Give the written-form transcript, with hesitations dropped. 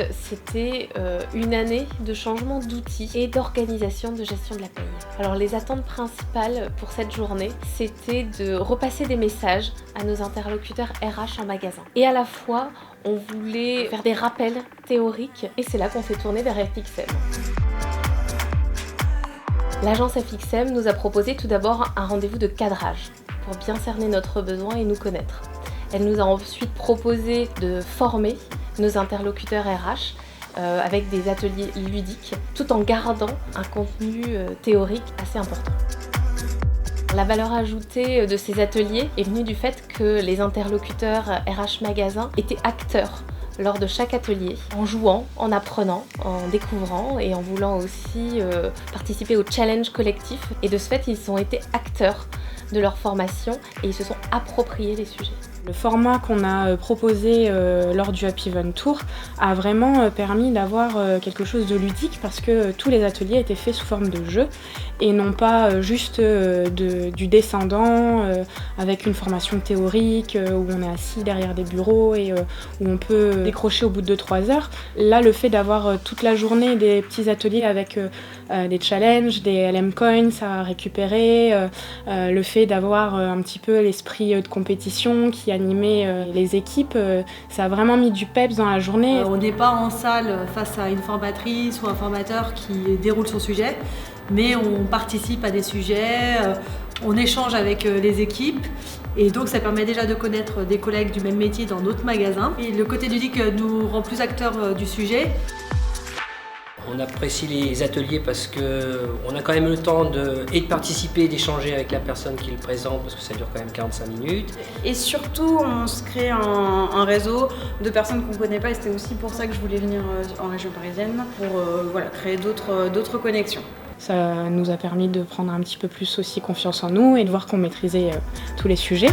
fait, c'était une année de changement d'outils et d'organisation de gestion de la paye. Alors les attentes principales pour cette journée, c'était de repasser des messages à nos interlocuteurs RH en magasin. Et à la fois, on voulait faire des rappels théoriques et c'est là qu'on s'est tourné vers FXM. L'agence FXM nous a proposé tout d'abord un rendez-vous de cadrage pour bien cerner notre besoin et nous connaître. Elle nous a ensuite proposé de former nos interlocuteurs RH avec des ateliers ludiques tout en gardant un contenu théorique assez important. La valeur ajoutée de ces ateliers est venue du fait que les interlocuteurs RH Magasin étaient acteurs lors de chaque atelier, en jouant, en apprenant, en découvrant et en voulant aussi participer au challenge collectif. Et de ce fait, ils ont été acteurs de leur formation et ils se sont appropriés les sujets. Le format qu'on a proposé lors du Happy Event Tour a vraiment permis d'avoir quelque chose de ludique parce que tous les ateliers étaient faits sous forme de jeu et non pas juste du descendant avec une formation théorique où on est assis derrière des bureaux et où on peut décrocher au bout de 2-3 heures. Là, le fait d'avoir toute la journée des petits ateliers avec des challenges, des LM Coins à récupérer, le fait d'avoir un petit peu l'esprit de compétition qui animait les équipes, ça a vraiment mis du peps dans la journée. On n'est pas en salle face à une formatrice ou un formateur qui déroule son sujet, mais on participe à des sujets, on échange avec les équipes et donc ça permet déjà de connaître des collègues du même métier dans d'autres magasins. Et le côté ludique nous rend plus acteurs du sujet. On apprécie les ateliers parce qu'on a quand même le temps de participer, d'échanger avec la personne qui le présente parce que ça dure quand même 45 minutes. Et surtout, on se crée un réseau de personnes qu'on ne connaît pas et c'était aussi pour ça que je voulais venir en région parisienne pour créer d'autres connexions. Ça nous a permis de prendre un petit peu plus aussi confiance en nous et de voir qu'on maîtrisait tous les sujets.